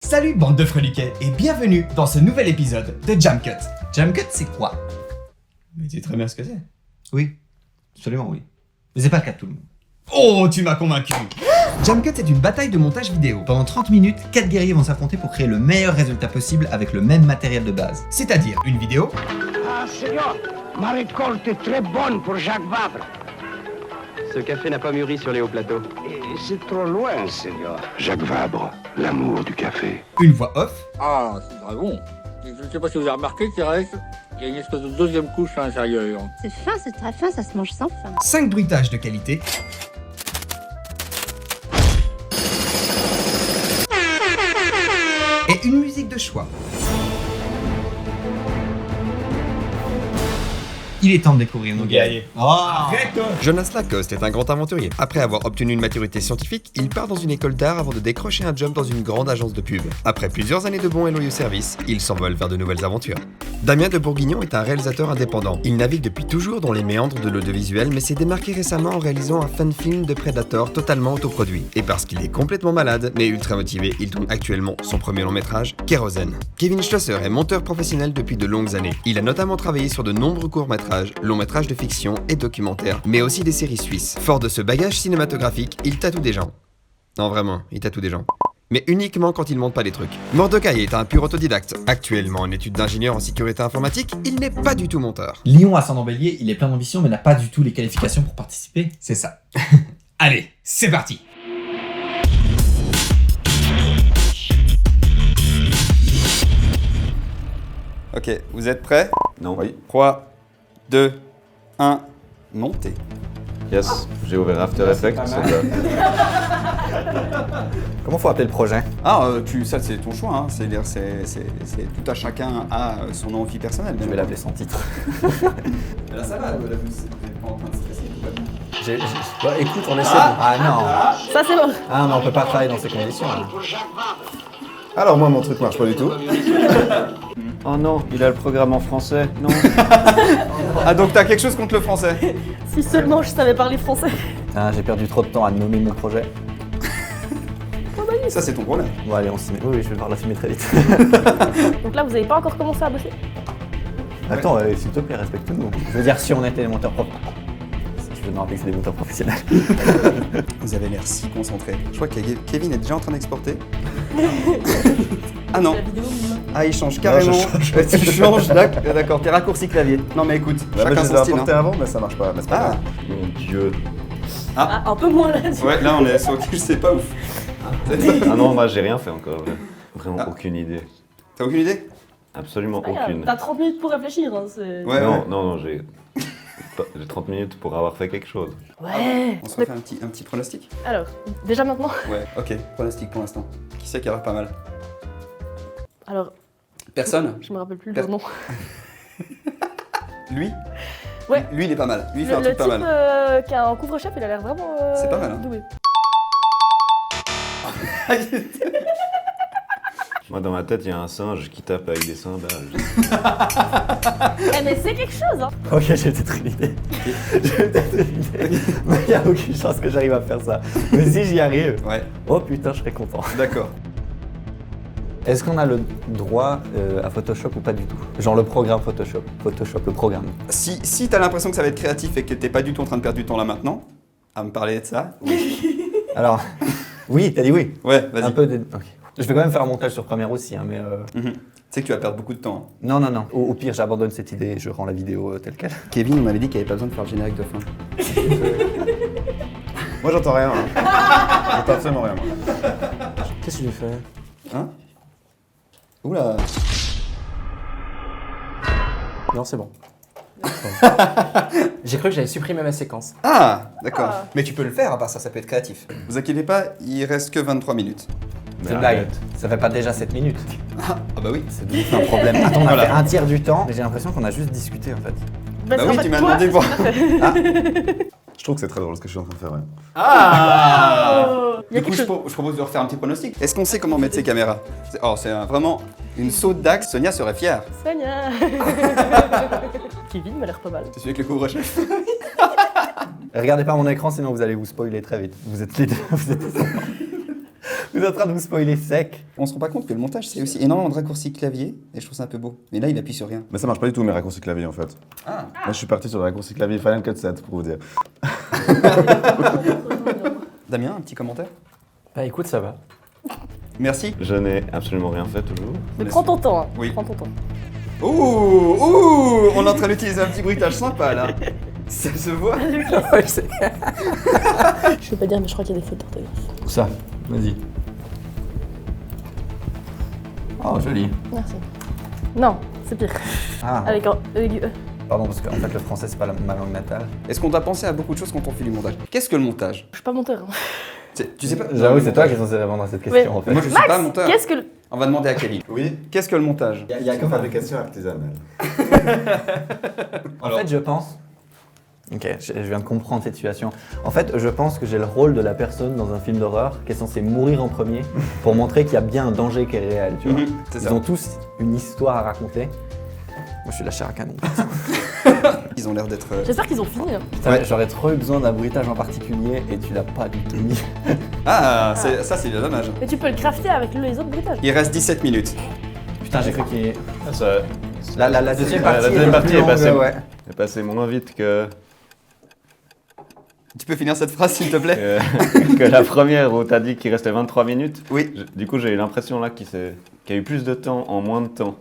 Salut bande de freluquets et bienvenue dans ce nouvel épisode de Jam Cut. Jam Cut, c'est quoi? Mais tu sais très bien ce que c'est. Oui, absolument oui. Mais c'est pas le cas de tout le monde. Oh, tu m'as convaincu. Jam Cut, c'est une bataille de montage vidéo. Pendant 30 minutes, 4 guerriers vont s'affronter pour créer le meilleur résultat possible avec le même matériel de base. C'est-à-dire une vidéo, Ah, Seigneur, ma récolte est très bonne pour Jacques Vabre. Ce café n'a pas mûri sur les hauts plateaux. Et c'est trop loin, Seigneur. Jacques Vabre, l'amour du café. une voix off, Ah, c'est très bon. Je ne sais pas si vous avez remarqué, Thérèse, il y a une espèce de deuxième couche à l'intérieur. C'est fin, c'est très fin, ça se mange sans fin. 5 bruitages de qualité, et une musique de choix. Il est temps de découvrir nos guerriers. Arrête. Jonas Lacoste est un grand aventurier. Après avoir obtenu une maturité scientifique, il part dans une école d'art avant de décrocher un job dans une grande agence de pub. Après plusieurs années de bons et loyaux services, il s'envole vers de nouvelles aventures. Damien de Bourguignon est un réalisateur indépendant. Il navigue depuis toujours dans les méandres de l'audiovisuel, mais s'est démarqué récemment en réalisant un fan film de Predator totalement autoproduit. Et parce qu'il est complètement malade, mais ultra motivé, il tourne actuellement son premier long métrage, Kérosène. Kevin Schlosser est monteur professionnel depuis de longues années. Il a notamment travaillé sur de nombreux courts-métrages, longs métrages de fiction et documentaires, mais aussi des séries suisses. Fort de ce bagage cinématographique, il tatoue des gens. Non vraiment, il tatoue des gens. Mais uniquement quand il monte pas les trucs. Mordecai est un pur autodidacte. Actuellement en études d'ingénieur en sécurité informatique, il n'est pas du tout monteur. Lyon ascendant Bélier, il est plein d'ambition mais n'a pas du tout les qualifications pour participer. C'est ça. Allez, c'est parti. Ok, vous êtes prêts? Non. Oui. 3, 2, 1, montez. Yes, j'ai ouvert After Effects. Comment faut appeler le projet? Ça c'est ton choix, hein. C'est-à-dire c'est tout à chacun a son envie personnelle. Je vais l'appeler sans titre. Là ça va, vous êtes pas en train de stresser, tout va bien. Bah, écoute, on essaie. Ah non. Ça c'est bon. Ah mais on peut pas travailler dans ces conditions. Alors moi mon truc marche pas du tout. Oh non, il a le programme en français. Non. Ah donc t'as quelque chose contre le français? Si seulement je savais parler français. Ah, j'ai perdu trop de temps à nommer mon projet. Ça c'est ton problème. Bon allez, on s'y met. Oui, je vais devoir la filmer très vite. Donc là, vous avez pas encore commencé à bosser? Attends, s'il te plaît, respecte-nous. Je veux dire, si on était des monteurs professionnels. Si tu veux nous rappeler que c'est des monteurs professionnels. Vous avez l'air si concentré. Je crois que Kevin est déjà en train d'exporter. Ah non. Ah il change carrément. Tu changes, d'accord, t'es raccourci clavier. Non mais écoute, chacun son style. avant, mais ça marche pas. Mais c'est pas grave. Mon Dieu. Ah, un peu moins là. Ouais, là on est sur kill, c'est pas ouf. Ah non, moi j'ai rien fait encore. Vraiment Ah. aucune idée. T'as aucune idée? Absolument C'est pas grave, aucune. T'as 30 minutes pour réfléchir. Hein, c'est... Ouais, non, ouais. non, j'ai 30 minutes pour avoir fait quelque chose. Ouais. On se refait un petit pronostic? Alors, déjà maintenant. Ouais, ok, pronostic pour l'instant. Qui c'est qui a l'air pas mal? Alors, Personne? je me rappelle plus le nom. Lui? Ouais. Lui il est pas mal, lui il fait un Le truc pas type mal. qui a un couvre-chef, il a l'air vraiment C'est pas mal, hein. doué. Moi dans ma tête, il y a un singe qui tape avec des cymbales. Eh mais c'est quelque chose hein. Ok, j'ai peut-être une idée. Mais il n'y a aucune chance que j'arrive à faire ça. Mais si j'y arrive, Ouais, oh putain, je serais content. d'accord. Est-ce qu'on a le droit à Photoshop ou pas du tout? Genre le programme Photoshop. Photoshop, le programme. Si t'as l'impression que ça va être créatif et que t'es pas du tout en train de perdre du temps là maintenant, à me parler de ça, Alors, oui, t'as dit oui. ouais, vas-y. Un peu de... ok. Je vais quand même faire un montage sur Premiere aussi, hein, mais... Tu sais que tu vas perdre beaucoup de temps. hein. Non, non, non. Au pire, j'abandonne cette idée et je rends la vidéo telle quelle. Kevin, on m'avait dit qu'il n'y avait pas besoin de faire le générique de fin. Moi, j'entends rien. Hein. J'entends absolument rien. Qu'est-ce que j'ai fait? Hein? Oula. Non, c'est bon. J'ai cru que j'avais supprimé ma séquence. Ah, d'accord. Ah. Mais tu peux le faire, à part ça, ça peut être créatif. Vous inquiétez pas, il reste que 23 minutes. C'est une blague. Ça fait pas déjà 7 minutes. Ah bah oui. C'est devenu un problème. Attends, on a Voilà. fait un tiers du temps, mais j'ai l'impression qu'on a juste discuté en fait. Bah c'est oui, en fait tu m'as toi, demandé c'est pour- ce qu'on a fait. Je trouve que c'est très drôle ce que je suis en train de faire. Ouais. Ah Il y a Du coup, quelque chose. je propose de refaire un petit pronostic. Est-ce qu'on sait comment mettre ces caméras? C'est vraiment une saute d'axe. Sonia serait fière. Sonia. Kevin m'a l'air pas mal. C'est celui avec le couvre-chef. Regardez pas mon écran sinon vous allez vous spoiler très vite. Vous êtes les deux. Vous êtes en train de vous spoiler sec. On se rend pas compte que le montage, c'est aussi énormément de raccourcis clavier, et je trouve ça un peu beau. Mais là, il appuie sur rien. Mais ça marche pas du tout mes raccourcis clavier en fait. Ah. Moi je suis parti sur le raccourci clavier Final Cut 7 pour vous dire. Damien, un petit commentaire? Bah écoute, ça va. Merci. Je n'ai absolument rien fait toujours. Mais prends ton temps, hein. Oui. Prends ton temps. Ouh, on est en train d'utiliser un petit bruitage sympa là. Ça se voit. Je vais pas dire, mais je crois qu'il y a des fautes d'orthographe. Où ça? Vas-y. Oh, joli. Merci. Non, c'est pire. Ah, Avec un E. pardon, parce qu'en fait, le français, c'est pas ma langue natale. Est-ce qu'on doit penser à beaucoup de choses quand on fait du montage? Qu'est-ce que le montage? Je suis pas monteur. Hein. Tu sais pas? J'avoue, c'est toi qui es censé répondre à cette question, en fait. Moi, je suis Max, pas monteur. qu'est-ce que le... On va demander à Kevin. Oui. Qu'est-ce que le montage? Il y a comme fabrication artisanale. En fait, je pense... Ok, je viens de comprendre cette situation. En fait, je pense que j'ai le rôle de la personne dans un film d'horreur qui est censée mourir en premier pour montrer qu'il y a bien un danger qui est réel, tu vois. C'est Ils ça. ont tous une histoire à raconter. Moi, je suis la chair à canon. Ils ont l'air d'être... J'espère qu'ils ont fini. Hein. Putain, j'aurais trop eu besoin d'un bruitage en particulier et tu l'as pas du tout mis. Ah, ça c'est bien dommage. Mais tu peux le crafter avec les autres bruitages. Il reste 17 minutes. Putain, j'ai cru qu'il... Ça, La deuxième la partie, deuxième partie est passée, ouais. est passée moins vite que Tu peux finir cette phrase s'il te plaît? que la première où t'as dit qu'il restait 23 minutes. Oui. Du coup, j'ai eu l'impression là qu'il y a eu plus de temps en moins de temps.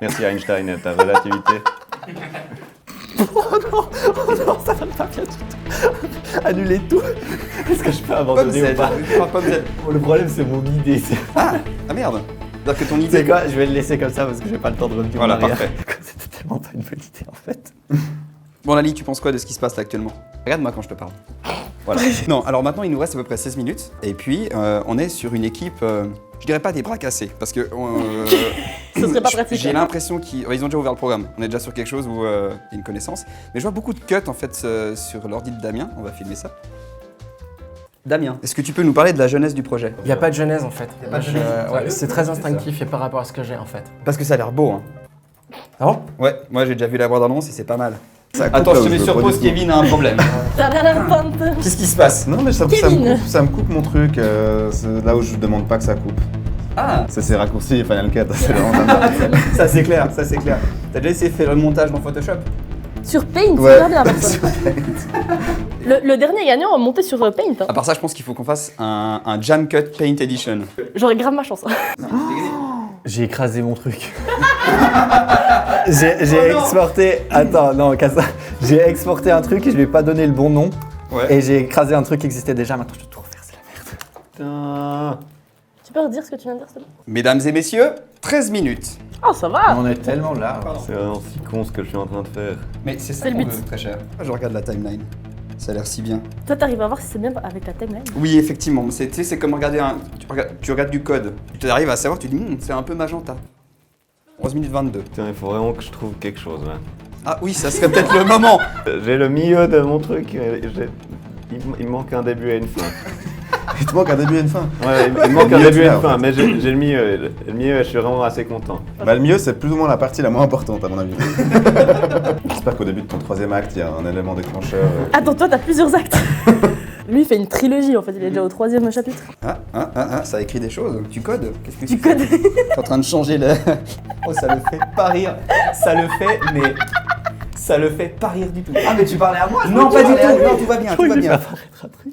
Merci Einstein et ta relativité. Oh non, ça va pas bien du tout. Annuler tout. Est-ce que je peux abandonner ou pas? Le problème, c'est mon idée. Ah merde. C'est-à-dire que ton Tu idée... sais quoi, je vais le laisser comme ça parce que j'ai pas le temps de revenir Voilà, en arrière. parfait. C'était tellement pas une bonne idée en fait. Bon Lali, tu penses quoi de ce qui se passe là actuellement? Regarde-moi quand je te parle. Voilà. Non, alors maintenant il nous reste à peu près 16 minutes. Et puis on est sur une équipe, je dirais pas des bras cassés, parce que... Ce serait pas pratique. J'ai l'impression qu'ils ont déjà ouvert le programme. On est déjà sur quelque chose où il y a une connaissance. Mais je vois beaucoup de cuts en fait sur l'ordi de Damien. On va filmer ça. Damien, est-ce que tu peux nous parler de la jeunesse du projet? Il n'y a pas de genèse en fait. pas de genèse. Ouais, c'est très instinctif et par rapport à ce que j'ai en fait. Parce que ça a l'air beau, hein. Ah bon? Ouais, moi j'ai déjà vu la bande-annonce et c'est pas mal. Ça coupe, Attends, là je où te mets veux sur pas pause, du tout. Kevin a un problème. Qu'est-ce qui se passe? Non mais ça Kevin. me coupe mon truc, c'est là où je demande pas que ça coupe. Ah, C'est ces raccourcis Final Cut, c'est vraiment sympa. ça c'est clair, ça c'est clair. T'as déjà essayé de faire le montage dans Photoshop? Sur Paint, Ouais. c'est bien personne. Le dernier gagnant a monté sur Paint. Hein. À part ça, je pense qu'il faut qu'on fasse un Jam Cut Paint Edition. J'aurais grave ma chance. Hein. J'ai écrasé mon truc. J'ai exporté... Attends, non, Kassa. J'ai exporté un truc et je lui ai pas donné le bon nom. Ouais. Et j'ai écrasé un truc qui existait déjà, maintenant je dois tout refaire, c'est la merde. Putain. Tu peux redire ce que tu viens de dire, s'il te plaît? Mesdames et messieurs, 13 minutes. Oh, ça va. On est tellement là. C'est vraiment si con ce que je suis en train de faire. Mais c'est ça C'est le qu'on but. veut, très cher. Je regarde la timeline. Ça a l'air si bien. Toi, t'arrives à voir si c'est bien avec la timeline. Oui, effectivement. Tu sais, c'est comme regarder tu regardes du code. Tu arrives à savoir, tu dis, c'est un peu magenta. 11 minutes 22. Putain, il faut vraiment que je trouve quelque chose là. Ah oui, ça serait peut-être le moment. J'ai le milieu de mon truc, il me manque un début et une fin. Il te manque un début et une fin. Ouais, il me manque Le un milieu, début tu et l'as, une en fin, fait. mais j'ai le milieu. Le milieu, je suis vraiment assez content. Bah le mieux c'est plus ou moins la partie la moins importante à mon avis. J'espère qu'au début de ton troisième acte il y a un élément déclencheur. Attends, toi, t'as plusieurs actes. Lui, il fait une trilogie, en fait. Il est déjà au 3e chapitre. Ça écrit des choses. Tu codes? Qu'est-ce que Tu fais? codes. T'es en train de changer le... Oh, ça le fait pas rire. Ça le fait, mais... Ça le fait pas rire du tout. Ah, mais tu parlais à moi? Non, pas du tout. Non, tout va bien, tout va J'ai fait bien. apparaître un truc.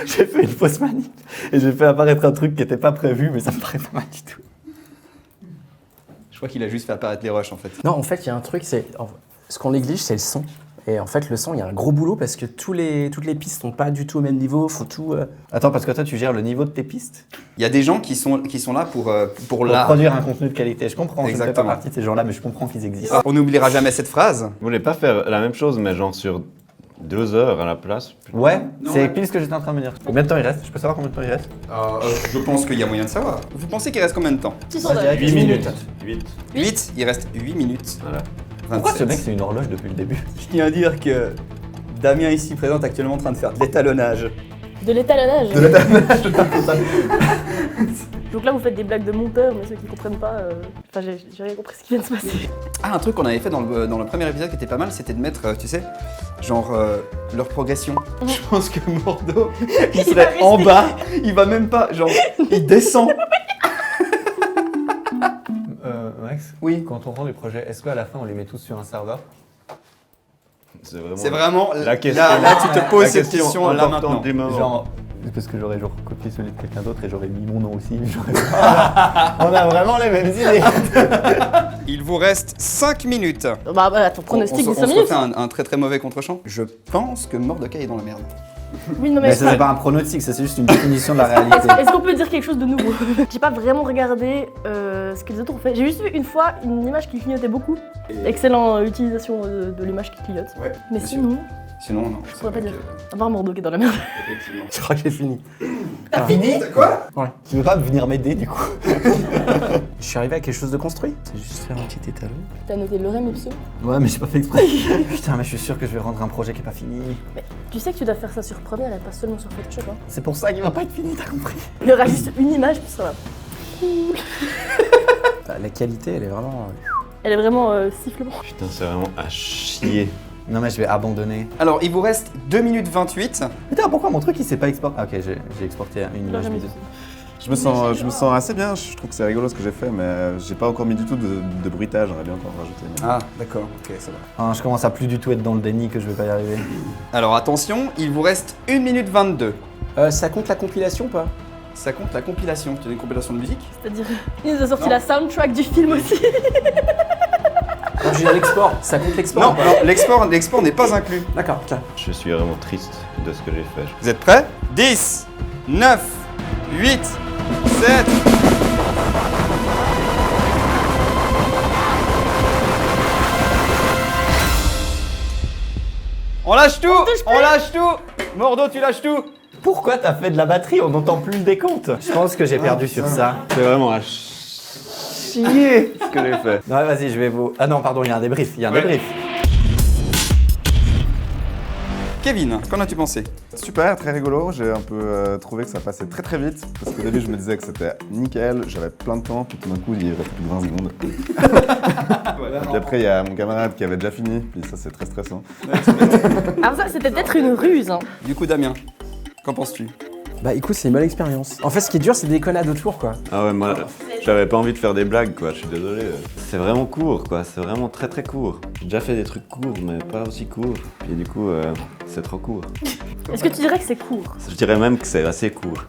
J'ai fait une fausse manip et j'ai fait apparaître un truc qui était pas prévu, mais ça me paraît pas mal du tout. Je crois qu'il a juste fait apparaître les rushs, en fait. Non, en fait, il y a un truc, ce qu'on néglige, c'est le son. Et en fait, le son, il y a un gros boulot parce que toutes les pistes sont pas du tout au même niveau, faut tout... Attends, parce que toi, tu gères le niveau de tes pistes Il y a des gens qui sont là pour l'art. produire un contenu de qualité. Je comprends, je ne fais pas Exactement. partie de ces gens-là, mais je comprends qu'ils existent. On n'oubliera jamais cette phrase. Vous voulez pas faire la même chose, mais genre sur 2 heures à la place? Ouais, c'est pile ce que j'étais en train de me dire. Combien de temps il reste? Je peux savoir combien de temps il reste? Je pense qu'il y a moyen de savoir. Vous pensez qu'il reste combien de temps? 8 minutes. 8. Il reste 8 minutes. Voilà. Pourquoi 27. ce mec c'est une horloge depuis le début? Je tiens à dire que Damien ici présent est actuellement en train de faire de l'étalonnage. De l'étalonnage. De l'étalonnage. Donc là, vous faites des blagues de monteur, mais ceux qui comprennent pas. Enfin, j'ai rien compris ce qui vient de se passer. Ah, un truc qu'on avait fait dans le premier épisode qui était pas mal, c'était de mettre, tu sais, genre leur progression. Je pense que Mordo, il serait en bas, il va même pas, genre, il descend. Max, oui. Quand on rend du projet, est-ce qu'à la fin on les met tous sur un serveur? C'est vraiment la question. Là, tu te poses cette question là maintenant. Genre, parce que j'aurais genre copié celui de quelqu'un d'autre et j'aurais mis mon nom aussi. On a vraiment les mêmes idées. Il vous reste 5 minutes. Bah, ton pronostic, on 10 minutes. se refait un très très mauvais contre-champ. Je pense que Mordecai est dans la merde. Oui, non, Mais ça, c'est pas un pronostic, ça c'est juste une définition de la réalité. Est-ce qu'on peut dire quelque chose de nouveau? J'ai pas vraiment regardé ce que les autres ont fait. J'ai juste vu une fois une image qui clignotait beaucoup. Excellente utilisation de l'image qui clignote. Ouais, mais sinon, non. je pourrais pas dire. À part Mordo qui est dans la merde. Effectivement. Je crois que j'ai fini. T'as fini? Quoi? Ouais. Tu veux pas venir m'aider du coup? Je suis arrivé à quelque chose de construit. C'est juste faire un petit étalon. T'as noté Lorem Ipsum? Ouais, mais j'ai pas fait exprès. Putain, mais je suis sûr que je vais rendre un projet qui est pas fini. Mais tu sais que tu dois faire ça sur Premiere et pas seulement sur Photoshop. Hein. C'est pour ça qu'il va pas être fini, t'as compris? Il y aura juste une image, puis ça va. La qualité, elle est vraiment. Elle est vraiment sifflement. Putain, c'est vraiment à chier. Non mais je vais abandonner. Alors, il vous reste 2 minutes 28. Putain, pourquoi mon truc il s'est pas exporté? Ah, ok, j'ai exporté une image vidéo. Je me sens assez bien, je trouve que c'est rigolo ce que j'ai fait, mais j'ai pas encore mis du tout de bruitage, j'aurais bien encore rajouter. Mais... Ah, d'accord, ok, ça va. Ah, je commence à plus du tout être dans le déni que je vais pas y arriver. Alors attention, il vous reste 1 minute 22. Ça compte la compilation ou pas? Ça compte la compilation. Tu as une compilation de musique? C'est-à-dire, ils nous ont sorti la soundtrack du film aussi. Non, je veux dire l'export, ça compte l'export? Non, l'export n'est pas inclus. D'accord, ok. Je suis vraiment triste de ce que j'ai fait. Vous êtes prêts? 10, 9, 8, 7... On lâche tout! On lâche tout! Mordo, tu lâches tout! Pourquoi t'as fait de la batterie? On n'entend plus le décompte. Je pense que j'ai perdu sur ça. C'est vraiment à chier ce que j'ai fait. Non, vas-y, je vais vous... Ah non, pardon, il y a un débrief, débrief. Kevin, qu'en as-tu pensé? Super, très rigolo, j'ai un peu trouvé que ça passait très très vite, parce qu'au début je me disais que c'était nickel, j'avais plein de temps, puis tout d'un coup il restait plus de 20 secondes. Puis après il y a mon camarade qui avait déjà fini, puis ça c'est très stressant. Alors ça, c'était peut-être une ruse. Hein. Du coup, Damien, qu'en penses-tu? Bah écoute, c'est une bonne expérience. En fait, ce qui est dur, c'est des déconnades autour, quoi. Ah ouais, moi, j'avais pas envie de faire des blagues, quoi, je suis désolé. C'est vraiment court, quoi, c'est vraiment très très court. J'ai déjà fait des trucs courts, mais pas aussi courts. Puis du coup, c'est trop court. Est-ce que tu dirais que c'est court? Je dirais même que c'est assez court.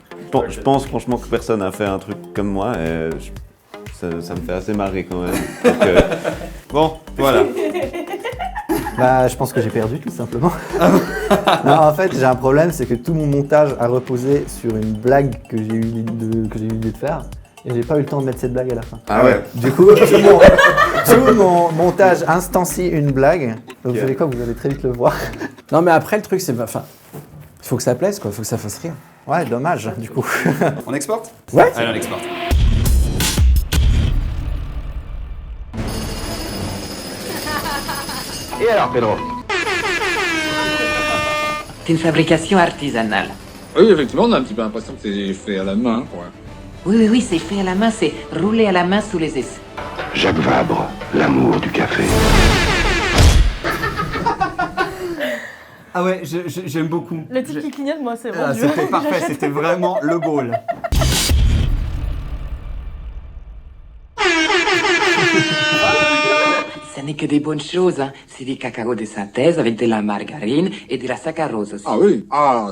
Je pense franchement que personne n'a fait un truc comme moi et ça me fait assez marrer quand même. Donc, bon, voilà. Bah, je pense que j'ai perdu tout simplement. Non, en fait, j'ai un problème, c'est que tout mon montage a reposé sur une blague que j'ai eu l'idée de faire. Et j'ai pas eu le temps de mettre cette blague à la fin. Ah ouais. Du coup, tout mon montage instancie une blague. Donc vous savez quoi, vous allez très vite le voir. Non mais après le truc c'est... Enfin, il faut que ça plaise quoi, il faut que ça fasse rire. Ouais, dommage du coup. On exporte? Ouais. Allez, on exporte. Et alors, Pedro? C'est une fabrication artisanale. Oui, effectivement, on a un petit peu l'impression que c'est fait à la main, quoi. Oui, c'est fait à la main, c'est roulé à la main sous les aisselles. Jacques Vabre, l'amour du café. Ah ouais, j'aime beaucoup. Le type qui clignote, moi, c'est bon. Ah, c'était parfait, c'était vraiment le goal. Ce n'est que des bonnes choses, hein. C'est des cacao de synthèse avec de la margarine et de la saccharose aussi. Ah oui,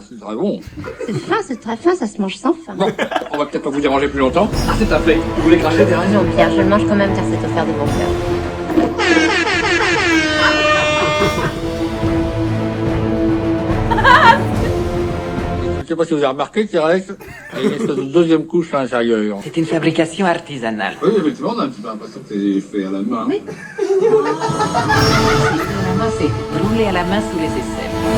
c'est très bon. C'est très fin, ça se mange sans faim. Bon, on va peut-être pas vous déranger plus longtemps. Ah, c'est un fait. Vous voulez cracher? T'as raison, Pierre, je le mange quand même car c'est offert de bon cœur. Je sais pas si vous avez remarqué qu'il reste une espèce de deuxième couche à l'intérieur. C'est une fabrication artisanale. Oui, effectivement, on a un petit peu l'impression que c'est fait à la main. Oui. C'est fait à la main, c'est roulé à la main sous les aisselles. Je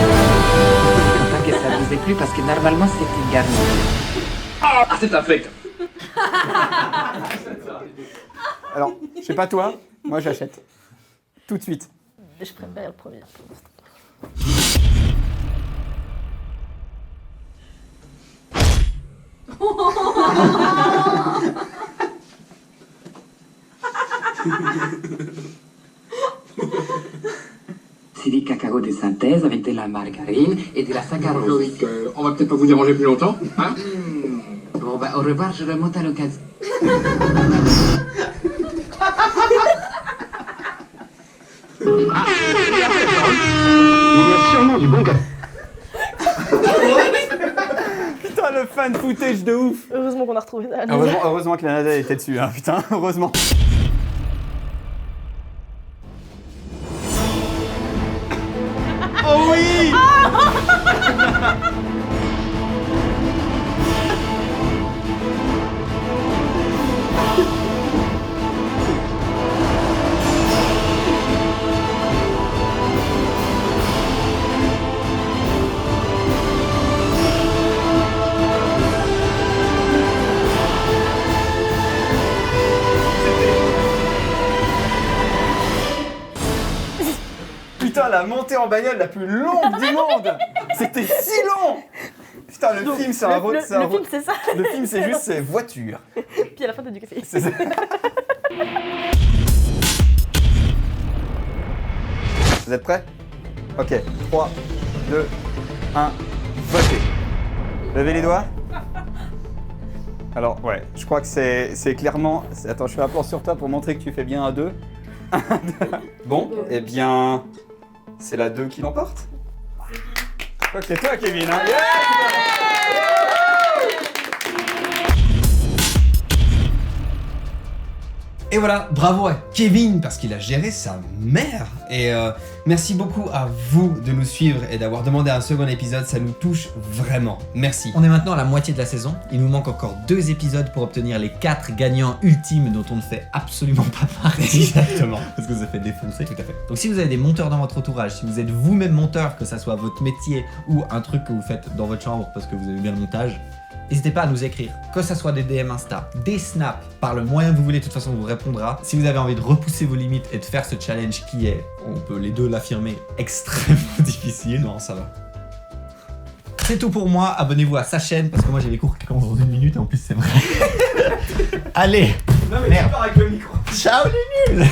suis content que ça vous ait plu parce que normalement c'est une garniture. Ah, c'est un fait. Alors, je sais pas toi, moi j'achète. Tout de suite. Je préfère le premier pour l'instant. C'est des cacao de synthèse avec de la margarine et de la saccharose. On va peut-être pas vous déranger plus longtemps, hein? Bon, bah, au revoir, je remonte à l'occasion. Il y a sûrement du bon gars. Putain, le fan footage de ouf. Heureusement qu'on a retrouvé ça. Heureusement que la nada était dessus, hein, putain, heureusement. Oh oui. Putain, la montée en bagnole la plus longue du monde. C'était si long. Putain, le film, c'est un... Le film, c'est ça. Le film, c'est juste ces voitures. Puis à la fin, t'as du café. C'est ça. Vous êtes prêts? Ok, 3, 2, 1, votez. Levez les doigts. Alors, ouais, je crois que c'est clairement... Attends, je fais un plan sur toi pour montrer que tu fais bien un 2. Bon, eh bien... C'est la 2 qui l'emporte. Je crois que c'est toi, Kevin, hein. Yeah. Et voilà, bravo à Kevin parce qu'il a géré sa mère. Et merci beaucoup à vous de nous suivre et d'avoir demandé un second épisode, ça nous touche vraiment. Merci. On est maintenant à la moitié de la saison. Il nous manque encore 2 épisodes pour obtenir les 4 gagnants ultimes dont on ne fait absolument pas partie. Exactement. Parce que vous avez fait défoncer. Tout à fait. Donc si vous avez des monteurs dans votre entourage, si vous êtes vous-même monteur, que ça soit votre métier ou un truc que vous faites dans votre chambre parce que vous avez bien le montage, n'hésitez pas à nous écrire, que ça soit des DM Insta, des snaps, par le moyen que vous voulez, de toute façon on vous répondra. Si vous avez envie de repousser vos limites et de faire ce challenge qui est, on peut les deux l'affirmer, extrêmement difficile. Non, ça va. C'est tout pour moi, abonnez-vous à sa chaîne parce que moi j'ai les cours qui commencent dans 1 minute et en plus c'est vrai. Allez, Non mais tu pars avec le micro. Ciao les nuls.